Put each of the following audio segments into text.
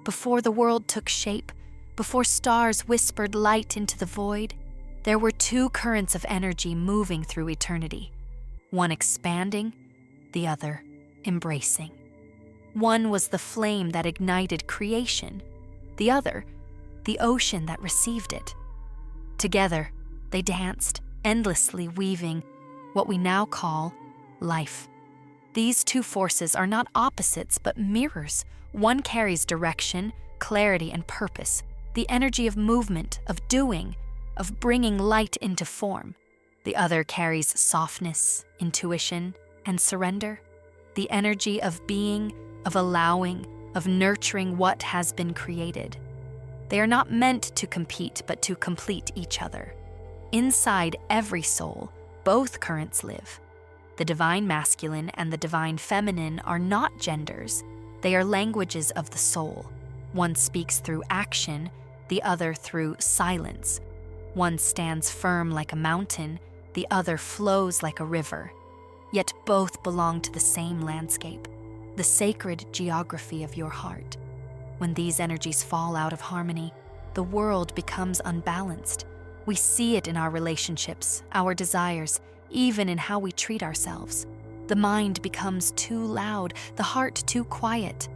Before the world took shape, before stars whispered light into the void, there were two currents of energy moving through eternity, one expanding, the other embracing. One was the flame that ignited creation, the other, the ocean that received it. Together, they danced, endlessly weaving what we now call life. These two forces are not opposites but mirrors. One carries direction, clarity, and purpose, the energy of movement, of doing, of bringing light into form. The other carries softness, intuition, and surrender, the energy of being, of allowing, of nurturing what has been created. They are not meant to compete but to complete each other. Inside every soul, both currents live. The divine masculine and the divine feminine are not genders. They are languages of the soul. One speaks through action, the other through silence. One stands firm like a mountain, the other flows like a river. Yet both belong to the same landscape, the sacred geography of your heart. When these energies fall out of harmony, the world becomes unbalanced. We see it in our relationships, our desires, even in how we treat ourselves. The mind becomes too loud, the heart too quiet.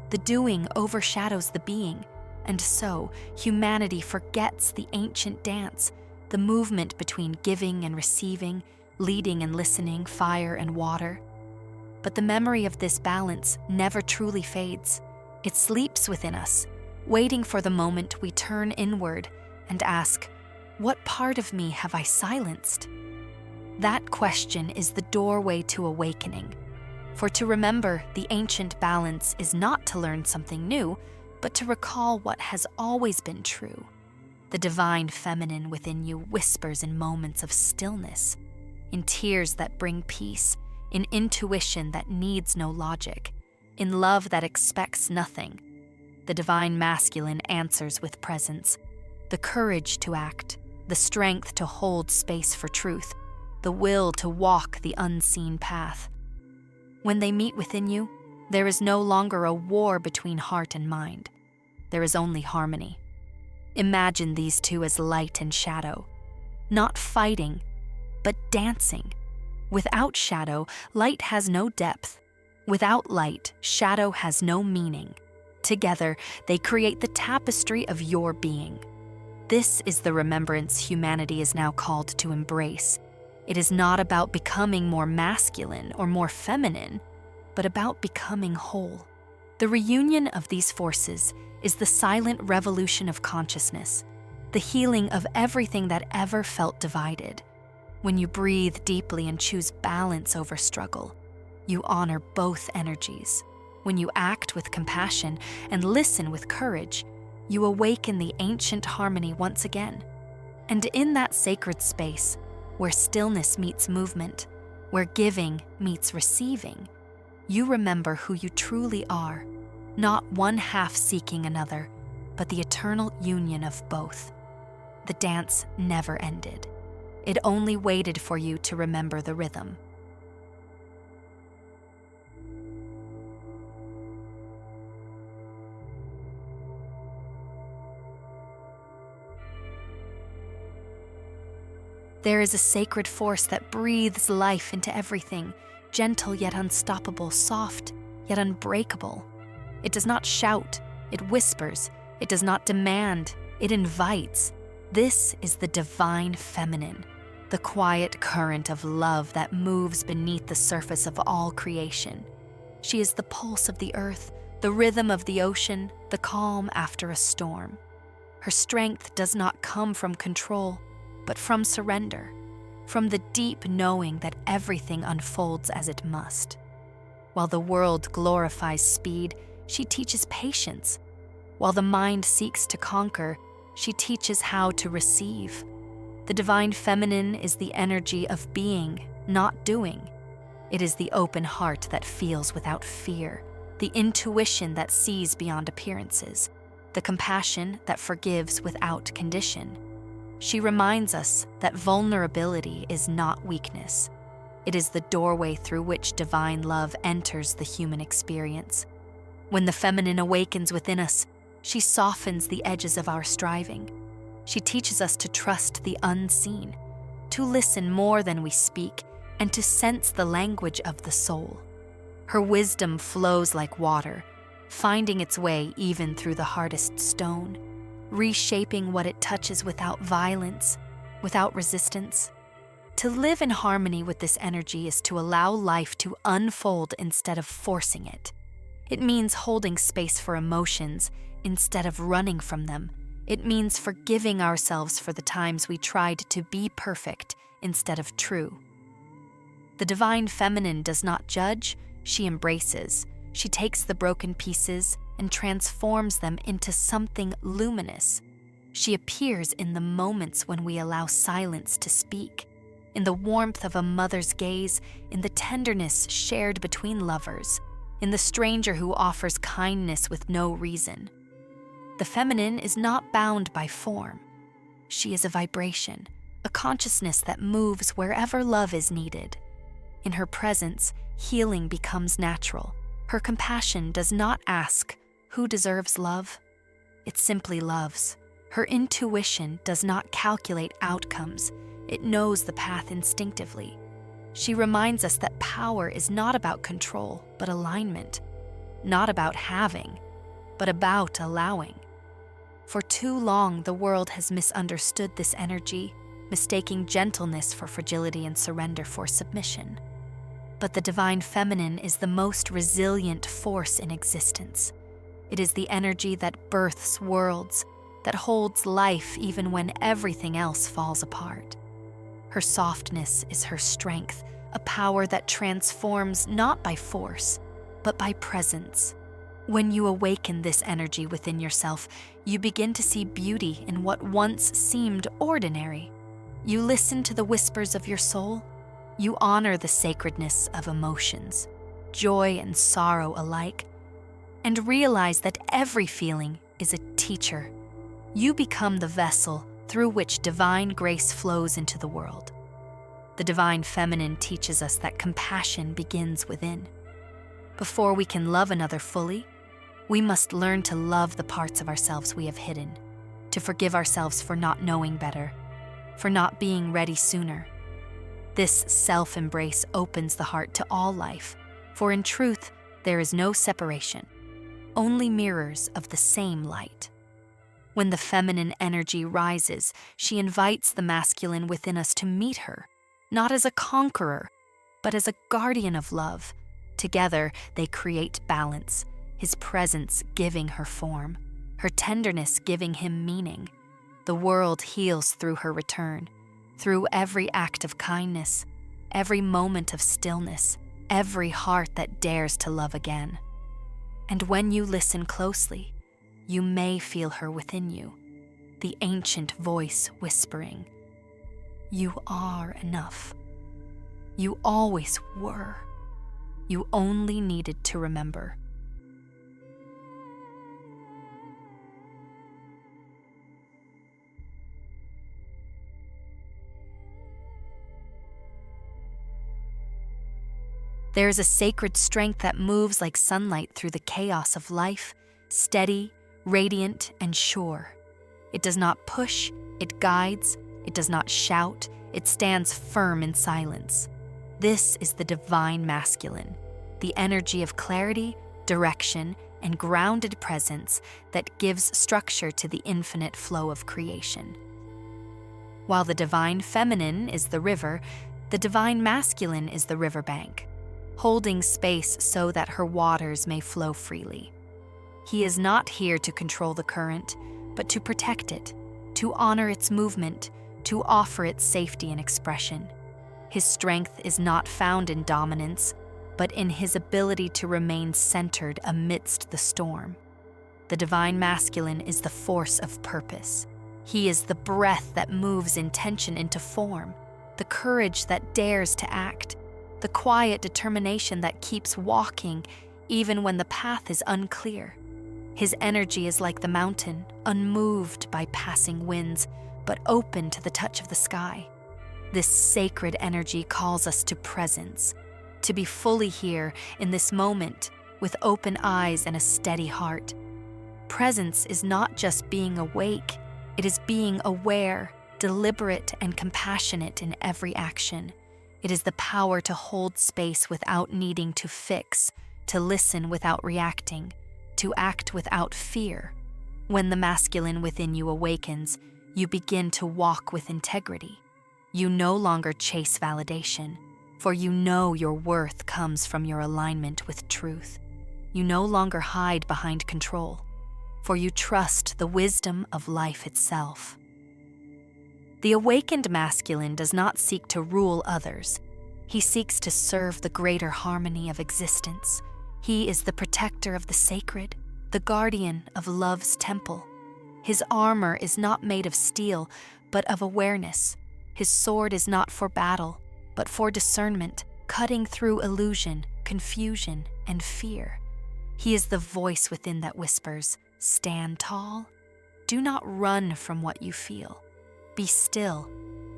The doing overshadows the being, and so humanity forgets the ancient dance, the movement between giving and receiving, leading and listening, fire and water. But the memory of this balance never truly fades. It sleeps within us, waiting for the moment we turn inward and ask, what part of me have I silenced? That question is the doorway to awakening. For to remember the ancient balance is not to learn something new, but to recall what has always been true. The divine feminine within you whispers in moments of stillness, in tears that bring peace, in intuition that needs no logic, in love that expects nothing. The divine masculine answers with presence, the courage to act, the strength to hold space for truth, the will to walk the unseen path. When they meet within you, there is no longer a war between heart and mind. There is only harmony. Imagine these two as light and shadow, not fighting, but dancing. Without shadow, light has no depth. Without light, shadow has no meaning. Together, they create the tapestry of your being. This is the remembrance humanity is now called to embrace. It is not about becoming more masculine or more feminine, but about becoming whole. The reunion of these forces is the silent revolution of consciousness, the healing of everything that ever felt divided. When you breathe deeply and choose balance over struggle, you honor both energies. When you act with compassion and listen with courage, you awaken the ancient harmony once again. And in that sacred space, where stillness meets movement, where giving meets receiving, you remember who you truly are, not one half seeking another, but the eternal union of both. The dance never ended. It only waited for you to remember the rhythm. There is a sacred force that breathes life into everything, gentle yet unstoppable, soft yet unbreakable. It does not shout, it whispers. It does not demand, it invites. This is the divine feminine, the quiet current of love that moves beneath the surface of all creation. She is the pulse of the earth, the rhythm of the ocean, the calm after a storm. Her strength does not come from control, but from surrender, from the deep knowing that everything unfolds as it must. While the world glorifies speed, she teaches patience. While the mind seeks to conquer, she teaches how to receive. The divine feminine is the energy of being, not doing. It is the open heart that feels without fear, the intuition that sees beyond appearances, the compassion that forgives without condition. She reminds us that vulnerability is not weakness. It is the doorway through which divine love enters the human experience. When the feminine awakens within us, She softens the edges of our striving. She teaches us to trust the unseen, to listen more than we speak, and to sense the language of the soul. Her wisdom flows like water, finding its way even through the hardest stone, reshaping what it touches without violence, without resistance. To live in harmony with this energy is to allow life to unfold instead of forcing it. It means holding space for emotions instead of running from them. It means forgiving ourselves for the times we tried to be perfect instead of true. The divine feminine does not judge, she embraces. She takes the broken pieces and transforms them into something luminous. She appears in the moments when we allow silence to speak, in the warmth of a mother's gaze, in the tenderness shared between lovers, in the stranger who offers kindness with no reason. The feminine is not bound by form. She is a vibration, a consciousness that moves wherever love is needed. In her presence, healing becomes natural. Her compassion does not ask, who deserves love? It simply loves. Her intuition does not calculate outcomes. It knows the path instinctively. She reminds us that power is not about control, but alignment. Not about having, but about allowing. For too long, the world has misunderstood this energy, mistaking gentleness for fragility and surrender for submission. But the divine feminine is the most resilient force in existence. It is the energy that births worlds, that holds life even when everything else falls apart. Her softness is her strength, a power that transforms not by force, but by presence. When you awaken this energy within yourself, you begin to see beauty in what once seemed ordinary. You listen to the whispers of your soul. You honor the sacredness of emotions, joy and sorrow alike, and realize that every feeling is a teacher. You become the vessel through which divine grace flows into the world. The divine feminine teaches us that compassion begins within. Before we can love another fully, we must learn to love the parts of ourselves we have hidden, to forgive ourselves for not knowing better, for not being ready sooner. This self-embrace opens the heart to all life, for in truth, there is no separation, only mirrors of the same light. When the feminine energy rises, she invites the masculine within us to meet her, not as a conqueror, but as a guardian of love. Together, they create balance, his presence giving her form, her tenderness giving him meaning. The world heals through her return, through every act of kindness, every moment of stillness, every heart that dares to love again. And when you listen closely, you may feel her within you, the ancient voice whispering, "You are enough. You always were. You only needed to remember." There is a sacred strength that moves like sunlight through the chaos of life, steady, radiant, and sure. It does not push, it guides, it does not shout, it stands firm in silence. This is the divine masculine, the energy of clarity, direction, and grounded presence that gives structure to the infinite flow of creation. While the divine feminine is the river, the divine masculine is the riverbank, holding space so that her waters may flow freely. He is not here to control the current, but to protect it, to honor its movement, to offer it safety and expression. His strength is not found in dominance, but in his ability to remain centered amidst the storm. The divine masculine is the force of purpose. He is the breath that moves intention into form, the courage that dares to act, the quiet determination that keeps walking even when the path is unclear. His energy is like the mountain, unmoved by passing winds, but open to the touch of the sky. This sacred energy calls us to presence, to be fully here in this moment with open eyes and a steady heart. presence is not just being awake, it is being aware, deliberate, and compassionate in every action. It is the power to hold space without needing to fix, to listen without reacting, to act without fear. When the masculine within you awakens, you begin to walk with integrity. You no longer chase validation, for you know your worth comes from your alignment with truth. You no longer hide behind control, for you trust the wisdom of life itself. The awakened masculine does not seek to rule others. He seeks to serve the greater harmony of existence. He is the protector of the sacred, the guardian of love's temple. His armor is not made of steel, but of awareness. His sword is not for battle, but for discernment, cutting through illusion, confusion, and fear. He is the voice within that whispers, "Stand tall. Do not run from what you feel. Be still,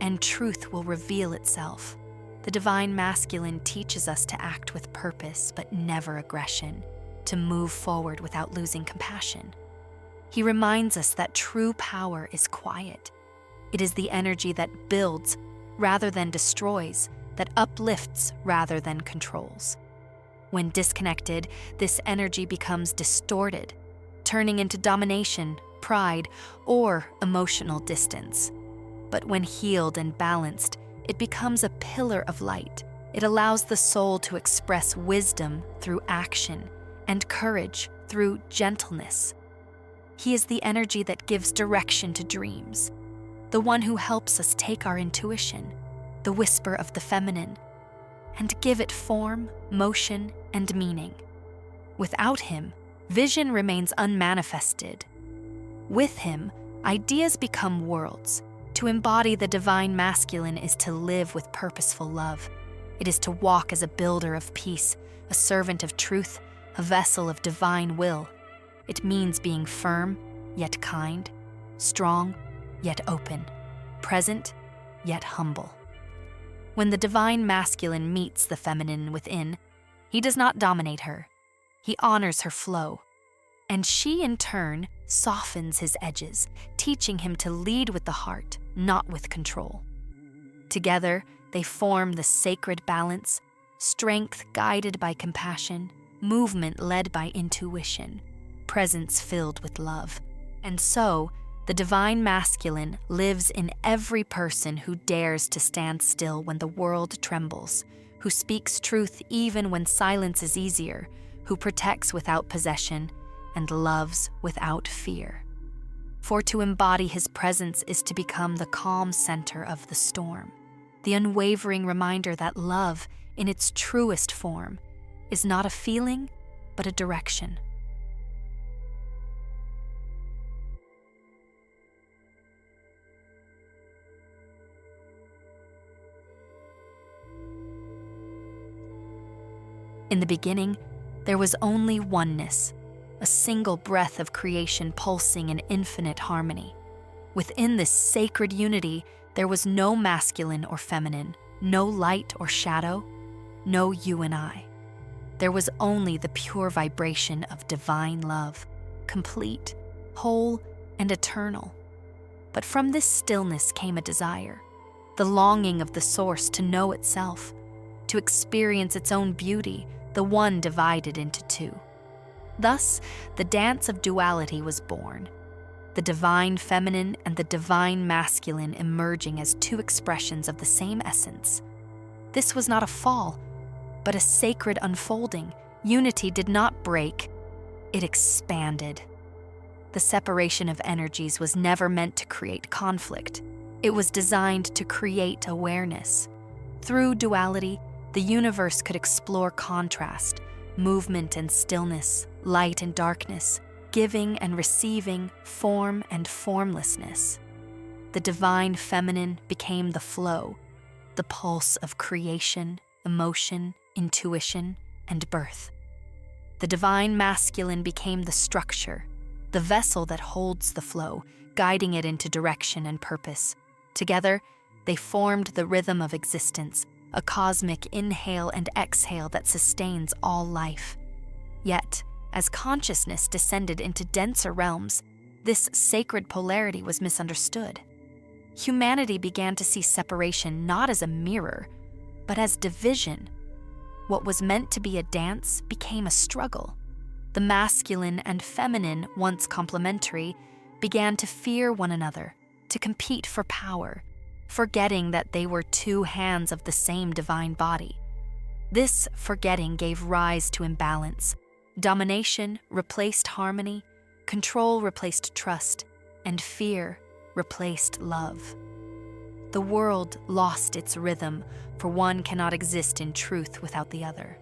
and truth will reveal itself." The divine masculine teaches us to act with purpose but never aggression, to move forward without losing compassion. He reminds us that true power is quiet. It is the energy that builds rather than destroys, that uplifts rather than controls. When disconnected, this energy becomes distorted, turning into domination, pride, or emotional distance. But when healed and balanced, it becomes a pillar of light. It allows the soul to express wisdom through action and courage through gentleness. He is the energy that gives direction to dreams, the one who helps us take our intuition, the whisper of the feminine, and give it form, motion, and meaning. Without him, vision remains unmanifested. With him, ideas become worlds. To embody the divine masculine is to live with purposeful love. It is to walk as a builder of peace, a servant of truth, a vessel of divine will. It means being firm, yet kind, strong, yet open, present, yet humble. When the divine masculine meets the feminine within, he does not dominate her. He honors her flow. And she, in turn, softens his edges, teaching him to lead with the heart, not with control. Together, they form the sacred balance, strength guided by compassion, movement led by intuition, presence filled with love. And so, the divine masculine lives in every person who dares to stand still when the world trembles, who speaks truth even when silence is easier, who protects without possession, and loves without fear. For to embody his presence is to become the calm center of the storm, the unwavering reminder that love, in its truest form, is not a feeling, but a direction. In the beginning, there was only oneness, a single breath of creation pulsing in infinite harmony. Within this sacred unity, there was no masculine or feminine, no light or shadow, no you and I. There was only the pure vibration of divine love, complete, whole, and eternal. But from this stillness came a desire, the longing of the source to know itself, to experience its own beauty, the one divided into two. Thus, the dance of duality was born, the divine feminine and the divine masculine emerging as two expressions of the same essence. This was not a fall, but a sacred unfolding. Unity did not break, it expanded. The separation of energies was never meant to create conflict. It was designed to create awareness. Through duality, the universe could explore contrast, movement and stillness, light and darkness, giving and receiving, form and formlessness. The divine feminine became the flow, the pulse of creation, emotion, intuition, and birth. The divine masculine became the structure, the vessel that holds the flow, guiding it into direction and purpose. Together, they formed the rhythm of existence, a cosmic inhale and exhale that sustains all life. Yet, As consciousness descended into denser realms, this sacred polarity was misunderstood. Humanity began to see separation not as a mirror, but as division. What was meant to be a dance became a struggle. The masculine and feminine, once complementary, began to fear one another, to compete for power, forgetting that they were two hands of the same divine body. This forgetting gave rise to imbalance. Domination replaced harmony, control replaced trust, and fear replaced love. The world lost its rhythm, for one cannot exist in truth without the other.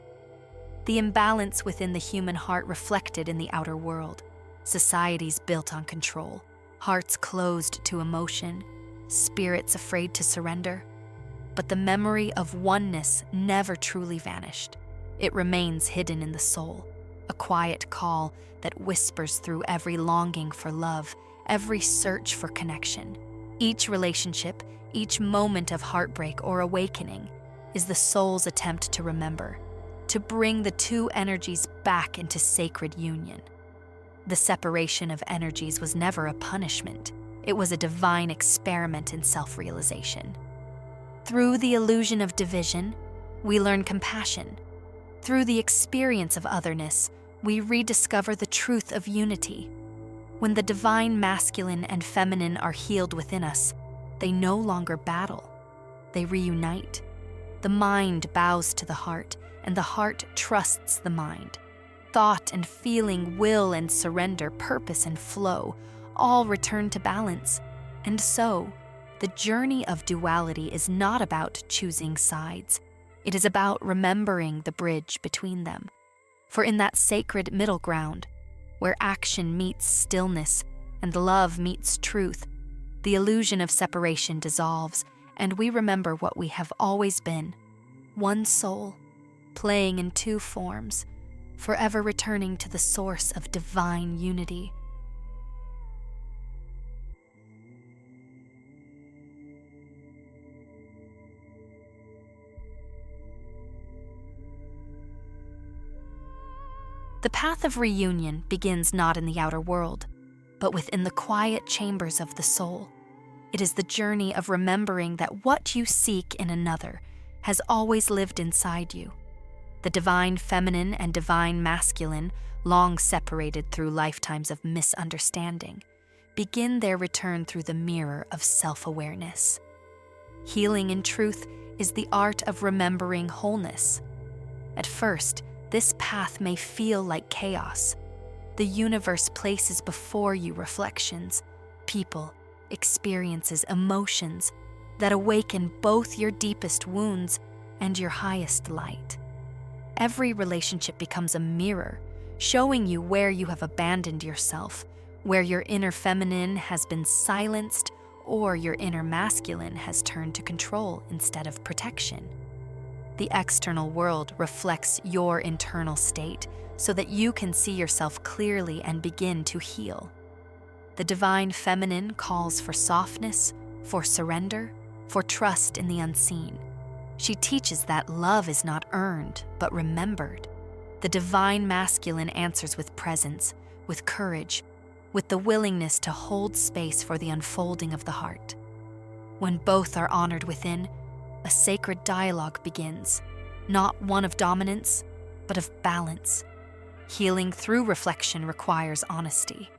The imbalance within the human heart reflected in the outer world. Societies built on control, hearts closed to emotion, spirits afraid to surrender. But the memory of oneness never truly vanished. It remains hidden in the soul, a quiet call that whispers through every longing for love, every search for connection. Each relationship, each moment of heartbreak or awakening, is the soul's attempt to remember, to bring the two energies back into sacred union. The separation of energies was never a punishment. It was a divine experiment in self-realization. Through the illusion of division, we learn compassion. Through the experience of otherness, we rediscover the truth of unity. When the divine masculine and feminine are healed within us, they no longer battle. They reunite. The mind bows to the heart, and the heart trusts the mind. Thought and feeling, will and surrender, purpose and flow, all return to balance. And so, the journey of duality is not about choosing sides. It is about remembering the bridge between them. For in that sacred middle ground, where action meets stillness and love meets truth, the illusion of separation dissolves, and we remember what we have always been: one soul, playing in two forms, forever returning to the source of divine unity. The path of reunion begins not in the outer world, but within the quiet chambers of the soul. It is the journey of remembering that what you seek in another has always lived inside you. The divine feminine and divine masculine, long separated through lifetimes of misunderstanding, begin their return through the mirror of self-awareness. Healing in truth is the art of remembering wholeness. At first, this path may feel like chaos. The universe places before you reflections, people, experiences, emotions that awaken both your deepest wounds and your highest light. Every relationship becomes a mirror, showing you where you have abandoned yourself, where your inner feminine has been silenced, or your inner masculine has turned to control instead of protection. The external world reflects your internal state so that you can see yourself clearly and begin to heal. The divine feminine calls for softness, for surrender, for trust in the unseen. She teaches that love is not earned, but remembered. The divine masculine answers with presence, with courage, with the willingness to hold space for the unfolding of the heart. When both are honored within, a sacred dialogue begins, not one of dominance, but of balance. Healing through reflection requires honesty.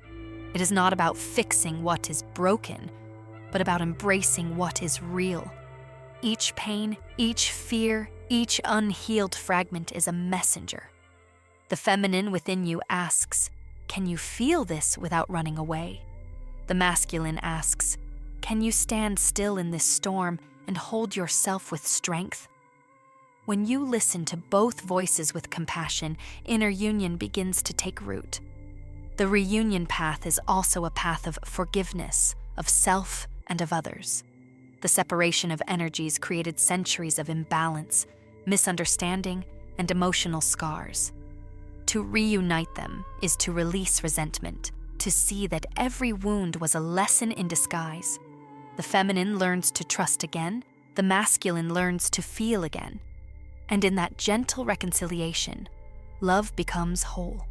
It is not about fixing what is broken, but about embracing what is real. Each pain, each fear, each unhealed fragment is a messenger. The feminine within you asks, "Can you feel this without running away?" The masculine asks, "Can you stand still in this storm and hold yourself with strength?" When you listen to both voices with compassion, inner union begins to take root. The reunion path is also a path of forgiveness, of self and of others. The separation of energies created centuries of imbalance, misunderstanding, and emotional scars. To reunite them is to release resentment, to see that every wound was a lesson in disguise. The feminine learns to trust again, the masculine learns to feel again. And in that gentle reconciliation, love becomes whole.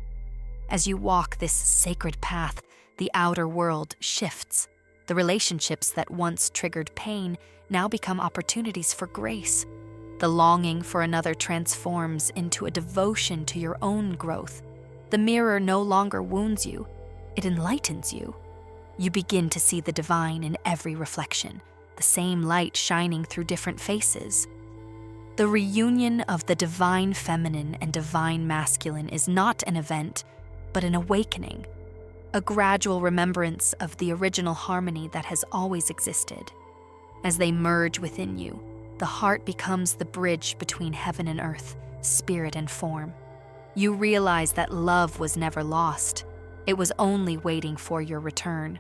As you walk this sacred path, the outer world shifts. The relationships that once triggered pain now become opportunities for grace. The longing for another transforms into a devotion to your own growth. The mirror no longer wounds you, it enlightens you. You begin to see the divine in every reflection, the same light shining through different faces. The reunion of the divine feminine and divine masculine is not an event, but an awakening, a gradual remembrance of the original harmony that has always existed. As they merge within you, the heart becomes the bridge between heaven and earth, spirit and form. You realize that love was never lost. It was only waiting for your return.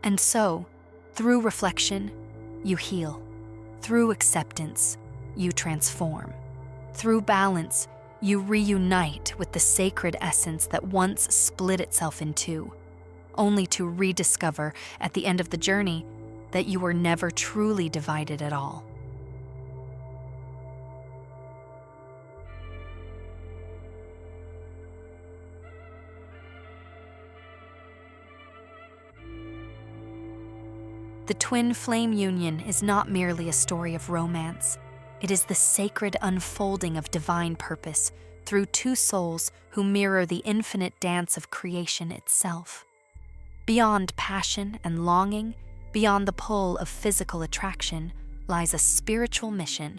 And so, through reflection, you heal. Through acceptance, you transform. Through balance, you reunite with the sacred essence that once split itself in two, only to rediscover at the end of the journey that you were never truly divided at all. The twin flame union is not merely a story of romance. It is the sacred unfolding of divine purpose through two souls who mirror the infinite dance of creation itself. Beyond passion and longing, beyond the pull of physical attraction, lies a spiritual mission,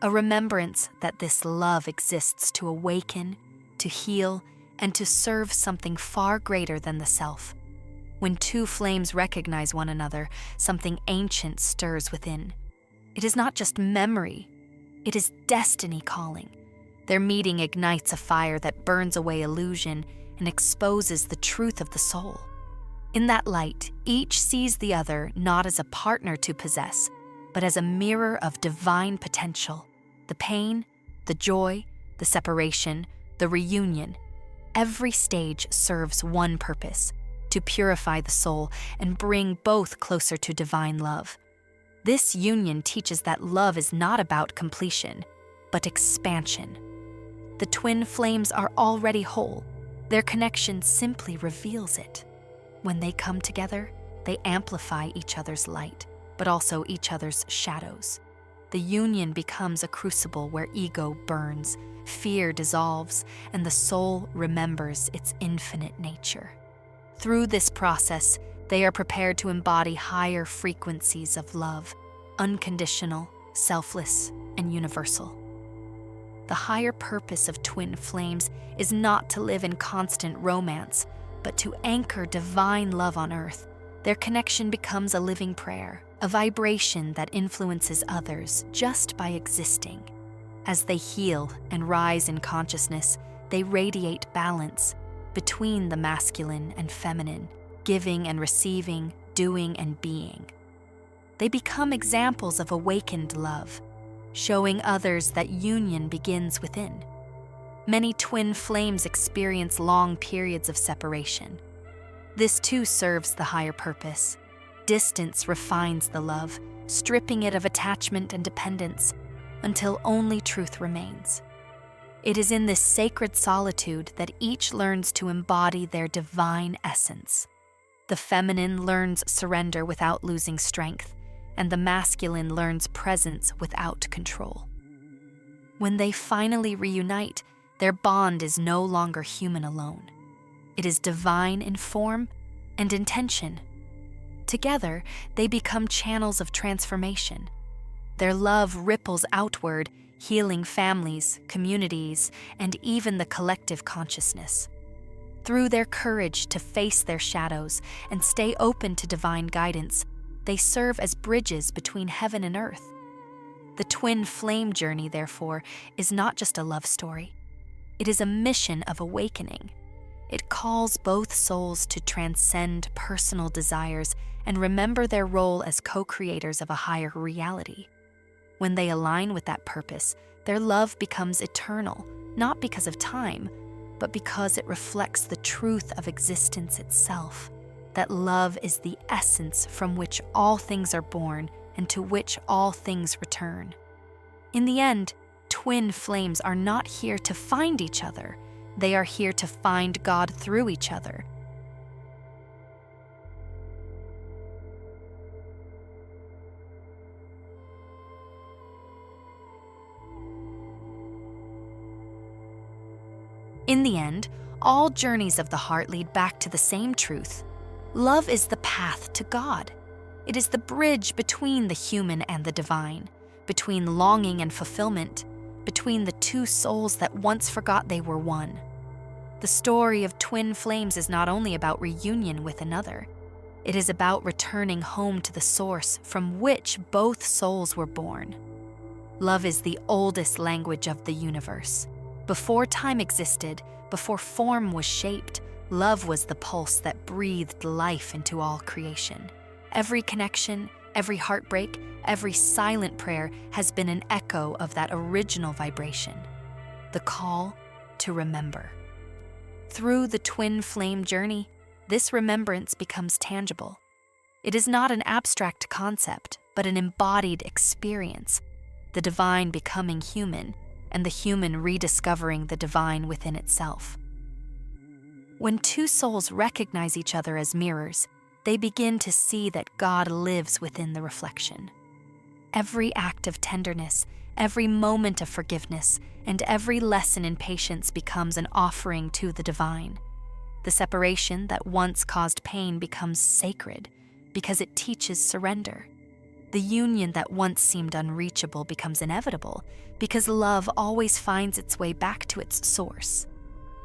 a remembrance that this love exists to awaken, to heal, and to serve something far greater than the self. When two flames recognize one another, something ancient stirs within. It is not just memory, it is destiny calling. Their meeting ignites a fire that burns away illusion and exposes the truth of the soul. In that light, each sees the other not as a partner to possess, but as a mirror of divine potential. The pain, the joy, the separation, the reunion. Every stage serves one purpose: to purify the soul and bring both closer to divine love. This union teaches that love is not about completion, but expansion. The twin flames are already whole. Their connection simply reveals it. When they come together, they amplify each other's light, but also each other's shadows. The union becomes a crucible where ego burns, fear dissolves, and the soul remembers its infinite nature. Through this process, they are prepared to embody higher frequencies of love, unconditional, selfless, and universal. The higher purpose of twin flames is not to live in constant romance, but to anchor divine love on earth. Their connection becomes a living prayer, a vibration that influences others just by existing. As they heal and rise in consciousness, they radiate balance between the masculine and feminine, giving and receiving, doing and being. They become examples of awakened love, showing others that union begins within. Many twin flames experience long periods of separation. This too serves the higher purpose. Distance refines the love, stripping it of attachment and dependence, until only truth remains. It is in this sacred solitude that each learns to embody their divine essence. The feminine learns surrender without losing strength, and the masculine learns presence without control. When they finally reunite, their bond is no longer human alone. It is divine in form and intention. Together, they become channels of transformation. Their love ripples outward, healing families, communities, and even the collective consciousness. Through their courage to face their shadows and stay open to divine guidance, they serve as bridges between heaven and earth. The twin flame journey, therefore, is not just a love story. It is a mission of awakening. It calls both souls to transcend personal desires and remember their role as co-creators of a higher reality. When they align with that purpose, their love becomes eternal, not because of time, but because it reflects the truth of existence itself, that love is the essence from which all things are born and to which all things return. In the end, twin flames are not here to find each other. They are here to find God through each other. In the end, all journeys of the heart lead back to the same truth. Love is the path to God. It is the bridge between the human and the divine, between longing and fulfillment, between the two souls that once forgot they were one. The story of twin flames is not only about reunion with another, it is about returning home to the source from which both souls were born. Love is the oldest language of the universe. Before time existed, before form was shaped, love was the pulse that breathed life into all creation. Every connection, every heartbreak, every silent prayer has been an echo of that original vibration, the call to remember. Through the twin flame journey, this remembrance becomes tangible. It is not an abstract concept, but an embodied experience, the divine becoming human, and the human rediscovering the divine within itself. When two souls recognize each other as mirrors, they begin to see that God lives within the reflection. Every act of tenderness, every moment of forgiveness, and every lesson in patience becomes an offering to the divine. The separation that once caused pain becomes sacred because it teaches surrender. The union that once seemed unreachable becomes inevitable because love always finds its way back to its source.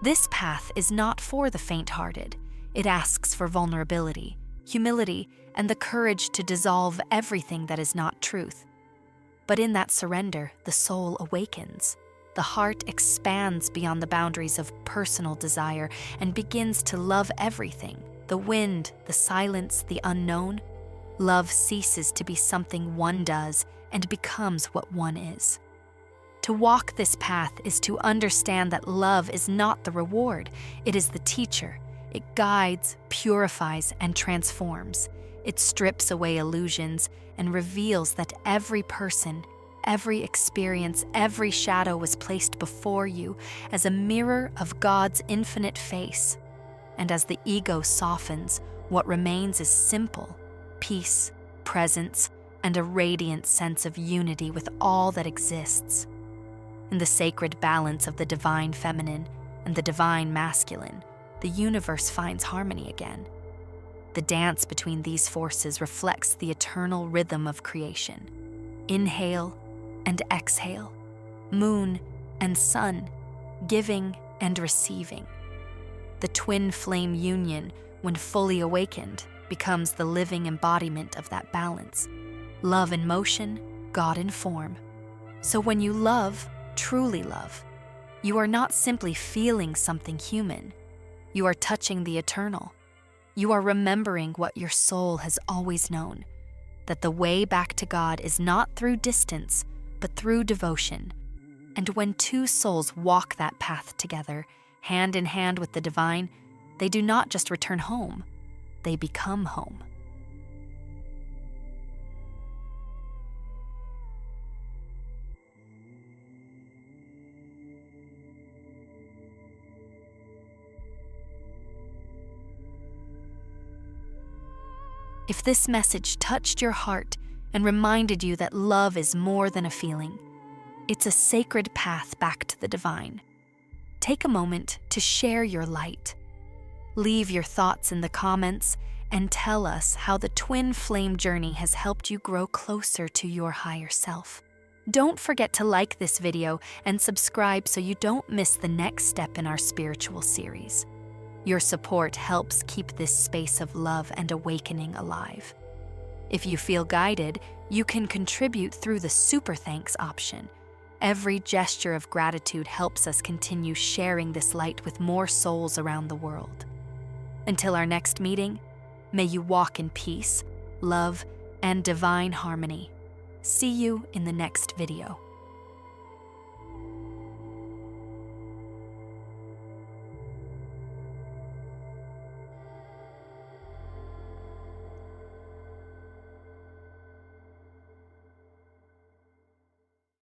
This path is not for the faint-hearted. It asks for vulnerability, humility, and the courage to dissolve everything that is not truth. But in that surrender, the soul awakens. The heart expands beyond the boundaries of personal desire and begins to love everything: the wind, the silence, the unknown. Love ceases to be something one does and becomes what one is. To walk this path is to understand that love is not the reward, it is the teacher. It guides, purifies, and transforms. It strips away illusions and reveals that every person, every experience, every shadow was placed before you as a mirror of God's infinite face. And as the ego softens, what remains is simple: peace, presence, and a radiant sense of unity with all that exists. In the sacred balance of the divine feminine and the divine masculine, the universe finds harmony again. The dance between these forces reflects the eternal rhythm of creation. Inhale and exhale, moon and sun, giving and receiving. The twin flame union, when fully awakened, becomes the living embodiment of that balance. Love in motion, God in form. So when you love, truly love, you are not simply feeling something human. You are touching the eternal. You are remembering what your soul has always known, that the way back to God is not through distance, but through devotion. And when two souls walk that path together, hand in hand with the divine, they do not just return home, they become home. If this message touched your heart and reminded you that love is more than a feeling, it's a sacred path back to the divine, take a moment to share your light. Leave your thoughts in the comments and tell us how the twin flame journey has helped you grow closer to your higher self. Don't forget to like this video and subscribe so you don't miss the next step in our spiritual series. Your support helps keep this space of love and awakening alive. If you feel guided, you can contribute through the Super Thanks option. Every gesture of gratitude helps us continue sharing this light with more souls around the world. Until our next meeting, may you walk in peace, love, and divine harmony. See you in the next video.